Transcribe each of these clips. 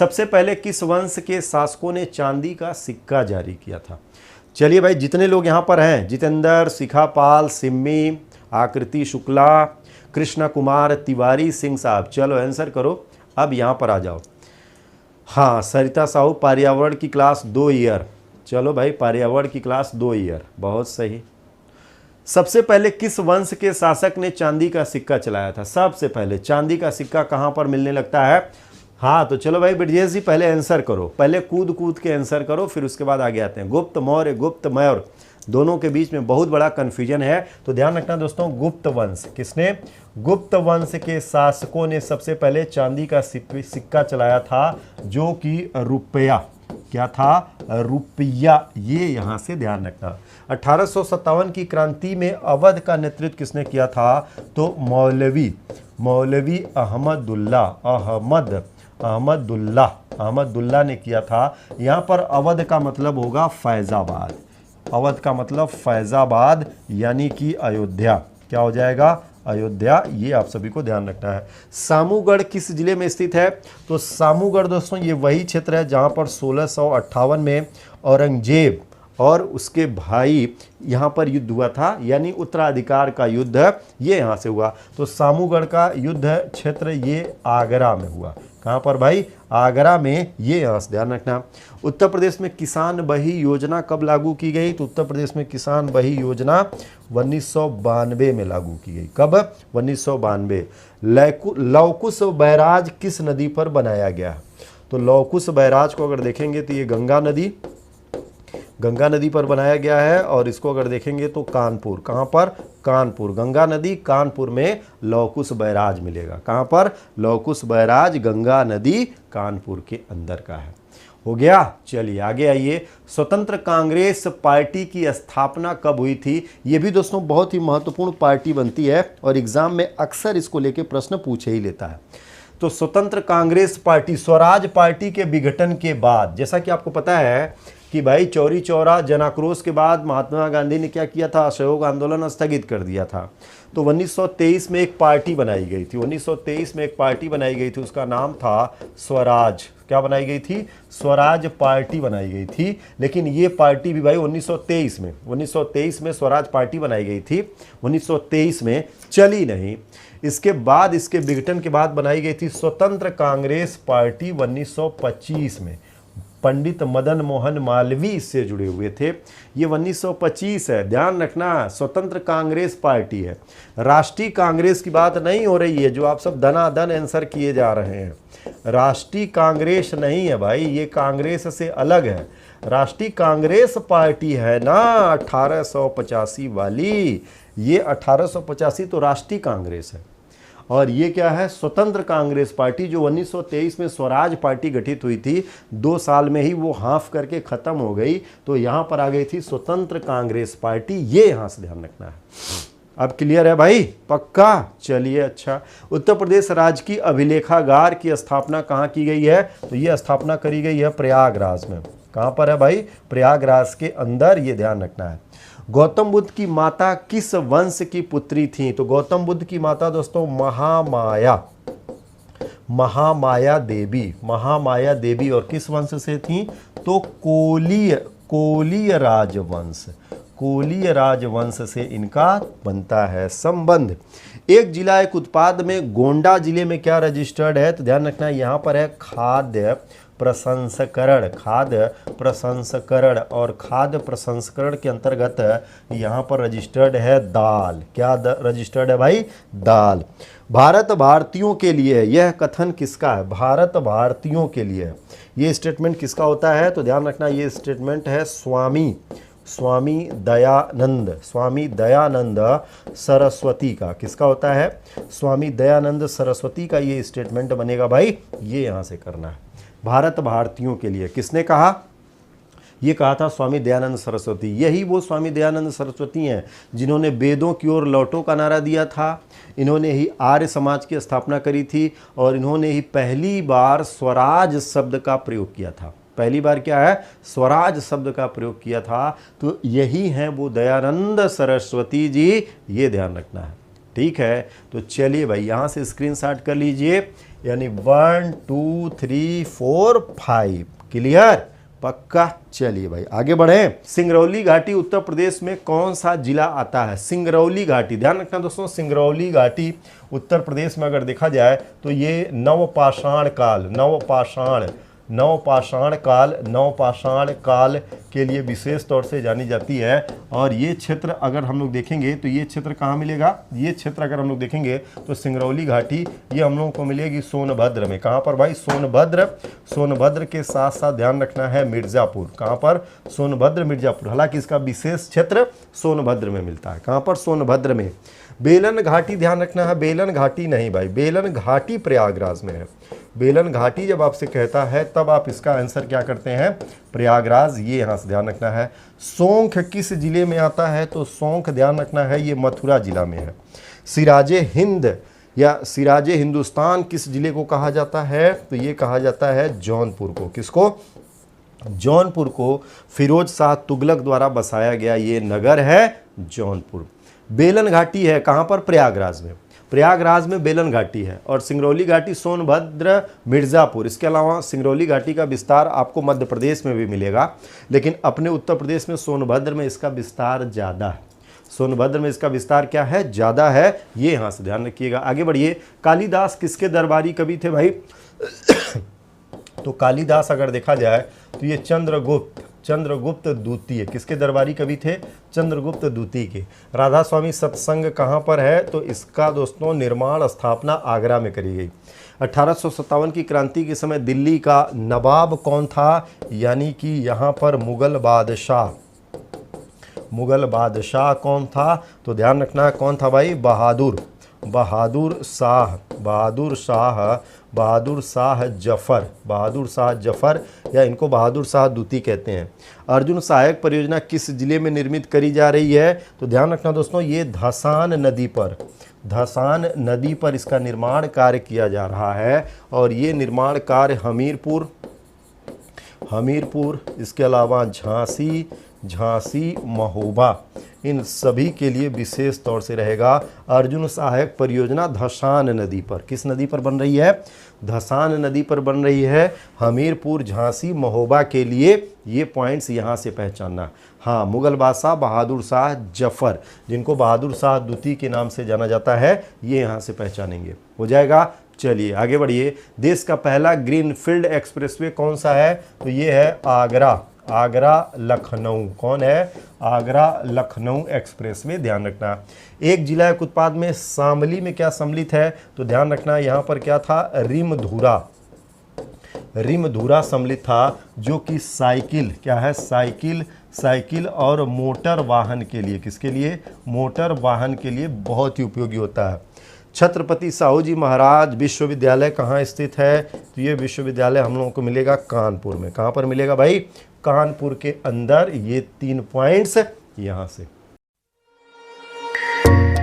सबसे पहले किस वंश के शासकों ने चांदी का सिक्का जारी किया था? चलिए भाई, जितने लोग यहाँ पर हैं, जितेंद्र, शिखापाल, सिम्मी, आकृति शुक्ला, कृष्ण कुमार तिवारी, सिंह साहब, चलो आंसर करो। अब यहाँ पर आ जाओ। हाँ, सरिता साहू, पर्यावरण की क्लास 2 ईयर। चलो भाई, पर्यावरण की क्लास 2 ईयर, बहुत सही। सबसे पहले किस वंश के शासक ने चांदी का सिक्का चलाया था? सबसे पहले चांदी का सिक्का कहाँ पर मिलने लगता है? हाँ, तो चलो भाई ब्रजेश जी, पहले आंसर करो, पहले कूद कूद के आंसर करो, फिर उसके बाद आगे आते हैं। गुप्त मौर्य, गुप्त मौर्य, दोनों के बीच में बहुत बड़ा कन्फ्यूजन है, तो ध्यान रखना दोस्तों। गुप्त वंश, किसने? गुप्त वंश के शासकों ने सबसे पहले चांदी का सिक्का चलाया था, जो कि रुपया, क्या था? रुपया। ये यहां से ध्यान रखना। 1857 की क्रांति में अवध का नेतृत्व किसने किया था? तो मौलवी अहमदुल्लाह ने किया था। यहाँ पर अवध का मतलब होगा फैजाबाद, अवध का मतलब फैजाबाद यानी कि अयोध्या। क्या हो जाएगा? अयोध्या। ये आप सभी को ध्यान रखना है। सामूगढ़ किस जिले में स्थित है? तो सामूगढ़ दोस्तों ये वही क्षेत्र है जहाँ पर 1658 में औरंगजेब और उसके भाई यहाँ पर युद्ध हुआ था, यानी उत्तराधिकार का युद्ध ये यहाँ से हुआ। तो सामूगढ़ का युद्ध क्षेत्र ये आगरा में हुआ। कहाँ पर भाई? आगरा में। ये यहाँ से ध्यान रखना। उत्तर प्रदेश में किसान बही योजना कब लागू की गई? तो उत्तर प्रदेश में किसान बही योजना 1992 में लागू की गई। कब? 1992। लवकुश बैराज किस नदी पर बनाया गया? तो लवकुश बैराज को अगर देखेंगे तो ये गंगा नदी पर बनाया गया है, और इसको अगर देखेंगे तो कानपुर, कहाँ पर? कानपुर, गंगा नदी कानपुर में लवकुश बैराज मिलेगा। कहाँ पर? लवकुश बैराज गंगा नदी कानपुर के अंदर का है। हो गया। चलिए आगे आइए। स्वतंत्र कांग्रेस पार्टी की स्थापना कब हुई थी? ये भी दोस्तों बहुत ही महत्वपूर्ण पार्टी बनती है, और एग्जाम में अक्सर इसको लेके प्रश्न पूछे ही लेता है। तो स्वतंत्र कांग्रेस पार्टी स्वराज पार्टी के विघटन के बाद, जैसा कि आपको पता है कि भाई चौरी चौरा जनाक्रोश के बाद महात्मा गांधी ने क्या किया था? असहयोग आंदोलन स्थगित कर दिया था। तो 1923 में एक पार्टी बनाई गई थी, 1923 में एक पार्टी बनाई गई थी, उसका नाम था स्वराज। क्या बनाई गई थी? स्वराज पार्टी बनाई गई थी। लेकिन ये पार्टी भी भाई 1923 में स्वराज पार्टी बनाई गई थी, 1923 में चली नहीं। इसके बाद, इसके विघटन के बाद बनाई गई थी स्वतंत्र कांग्रेस पार्टी 1925 में। पंडित मदन मोहन मालवीय इससे जुड़े हुए थे। ये 1925 है, ध्यान रखना। स्वतंत्र कांग्रेस पार्टी है, राष्ट्रीय कांग्रेस की बात नहीं हो रही है, जो आप सब धनाधन आंसर किए जा रहे हैं। राष्ट्रीय कांग्रेस नहीं है भाई, ये कांग्रेस से अलग है। राष्ट्रीय कांग्रेस पार्टी है ना 1885 वाली, ये 1885 तो राष्ट्रीय कांग्रेस है। और ये क्या है? स्वतंत्र कांग्रेस पार्टी, जो 1923 में स्वराज पार्टी गठित हुई थी, 2 साल में ही वो हाफ करके खत्म हो गई। तो यहाँ पर आ गई थी स्वतंत्र कांग्रेस पार्टी। ये यहाँ से ध्यान रखना है। अब क्लियर है भाई? पक्का? चलिए अच्छा। उत्तर प्रदेश राज्य की अभिलेखागार की स्थापना कहाँ की गई है? तो ये स्थापना करी गई है प्रयागराज में। कहाँ पर है भाई? प्रयागराज के अंदर। ये ध्यान रखना है। गौतम बुद्ध की माता किस वंश की पुत्री थी? तो गौतम बुद्ध की माता दोस्तों महामाया देवी, और किस वंश से थी? तो कोलीय राजवंश से इनका बनता है संबंध। एक जिला एक उत्पाद में गोंडा जिले में क्या रजिस्टर्ड है? तो ध्यान रखना, यहाँ पर है खाद्य प्रसंस्करण, और खाद्य प्रसंस्करण के अंतर्गत यहाँ पर रजिस्टर्ड है दाल। क्या रजिस्टर्ड है भाई? दाल। भारत भारतीयों के लिए, यह कथन किसका है? भारत भारतीयों के लिए, ये स्टेटमेंट किसका होता है? तो ध्यान रखना, ये स्टेटमेंट है स्वामी दयानंद सरस्वती का। किसका होता है? स्वामी दयानंद सरस्वती का ये स्टेटमेंट बनेगा भाई। ये यहाँ से करना है। भारत भारतीयों के लिए किसने कहा? ये कहा था स्वामी दयानंद सरस्वती। यही वो स्वामी दयानंद सरस्वती हैं जिन्होंने वेदों की ओर लौटो का नारा दिया था। इन्होंने ही आर्य समाज की स्थापना करी थी, और इन्होंने ही पहली बार स्वराज शब्द का प्रयोग किया था। पहली बार क्या है? स्वराज शब्द का प्रयोग किया था। तो यही हैं वो दयानंद सरस्वती जी। ये ध्यान रखना है, ठीक है। तो चलिए भाई यहाँ से स्क्रीनशॉट कर लीजिए। यानी 1 2 3 4 5। क्लियर, पक्का। चलिए भाई आगे बढ़े। सिंगरौली घाटी उत्तर प्रदेश में कौन सा जिला आता है? सिंगरौली घाटी, ध्यान रखना दोस्तों, सिंगरौली घाटी उत्तर प्रदेश में अगर देखा जाए तो ये नवपाषाण काल के लिए विशेष तौर से जानी जाती है। और ये क्षेत्र अगर हम लोग देखेंगे तो ये क्षेत्र कहाँ मिलेगा? ये क्षेत्र अगर हम लोग देखेंगे तो सिंगरौली घाटी ये हम लोगों को मिलेगी सोनभद्र में। कहाँ पर भाई? सोनभद्र के साथ साथ ध्यान रखना है मिर्जापुर। कहाँ पर? सोनभद्र मिर्जापुर। हालांकि इसका विशेष क्षेत्र सोनभद्र में मिलता है। कहाँ पर? सोनभद्र में। बेलन घाटी, ध्यान रखना है, बेलन घाटी नहीं भाई, बेलन घाटी प्रयागराज में है। बेलन घाटी जब आपसे कहता है तब आप इसका आंसर क्या करते हैं? प्रयागराज, ये यहाँ से ध्यान रखना है। सोंख किस जिले में आता है? तो सोंख ध्यान रखना है ये मथुरा जिला में है। सिराजे हिंद या सिराजे हिंदुस्तान किस जिले को कहा जाता है? तो ये कहा जाता है जौनपुर को। किसको? जौनपुर को फिरोज शाह तुगलक द्वारा बसाया गया ये नगर है जौनपुर। बेलन घाटी है कहाँ पर? प्रयागराज में। प्रयागराज में बेलन घाटी है। और सिंगरौली घाटी सोनभद्र मिर्ज़ापुर। इसके अलावा सिंगरौली घाटी का विस्तार आपको मध्य प्रदेश में भी मिलेगा, लेकिन अपने उत्तर प्रदेश में सोनभद्र में इसका विस्तार ज़्यादा है। सोनभद्र में इसका विस्तार क्या है? ज़्यादा है। ये यहाँ से ध्यान रखिएगा। आगे बढ़िए। कालिदास किसके दरबारी कवि थे भाई? तो कालिदास अगर देखा जाए तो ये चंद्रगुप्त द्वितीय किसके दरबारी कवि थे? चंद्रगुप्त द्वितीय के। राधा स्वामी सत्संग कहाँ पर है? तो इसका दोस्तों निर्माण स्थापना आगरा में करी गई। 1857 की क्रांति के समय दिल्ली का नवाब कौन था? यानी कि यहाँ पर मुगल बादशाह कौन था? तो ध्यान रखना कौन था भाई? बहादुर शाह जफर या इनको बहादुर शाह द्वितीय कहते हैं। अर्जुन सहायक परियोजना किस जिले में निर्मित करी जा रही है? तो ध्यान रखना दोस्तों ये धसान नदी पर इसका निर्माण कार्य किया जा रहा है। और ये निर्माण कार्य हमीरपुर इसके अलावा झांसी महोबा इन सभी के लिए विशेष तौर से रहेगा। अर्जुन सहायक परियोजना धसान नदी पर, किस नदी पर बन रही है? धसान नदी पर बन रही है। हमीरपुर झांसी महोबा के लिए ये पॉइंट्स यहाँ से पहचानना। हाँ, मुगल बादशाह बहादुर शाह जफर, जिनको बहादुर शाह द्वितीय के नाम से जाना जाता है, ये यहाँ से पहचानेंगे। हो जाएगा। चलिए आगे बढ़िए। देश का पहला ग्रीनफील्ड एक्सप्रेसवे कौन सा है? तो ये है आगरा लखनऊ। कौन है? आगरा लखनऊ एक्सप्रेसवे। ध्यान रखना। एक जिला एक उत्पाद में शामली में क्या सम्मिलित है? तो ध्यान रखना यहाँ पर क्या था? रिमधुरा सम्मिलित था, जो कि साइकिल क्या है? साइकिल और मोटर वाहन के लिए, किसके लिए? मोटर वाहन के लिए बहुत ही उपयोगी होता है। छत्रपति साहू जी महाराज विश्वविद्यालय कहाँ स्थित है? तो ये विश्वविद्यालय हम लोगों को मिलेगा कानपुर में। कहाँ पर मिलेगा भाई? कानपुर के अंदर। ये 3 पॉइंट्स यहाँ से।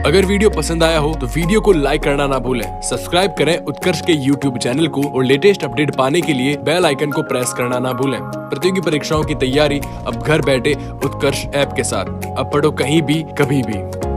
अगर वीडियो पसंद आया हो तो वीडियो को लाइक करना ना भूलें, सब्सक्राइब करें उत्कर्ष के YouTube चैनल को और लेटेस्ट अपडेट पाने के लिए बेल आइकन को प्रेस करना ना भूलें। प्रतियोगी परीक्षाओं की तैयारी अब घर बैठे उत्कर्ष ऐप के साथ। अब पढ़ो कहीं भी कभी भी।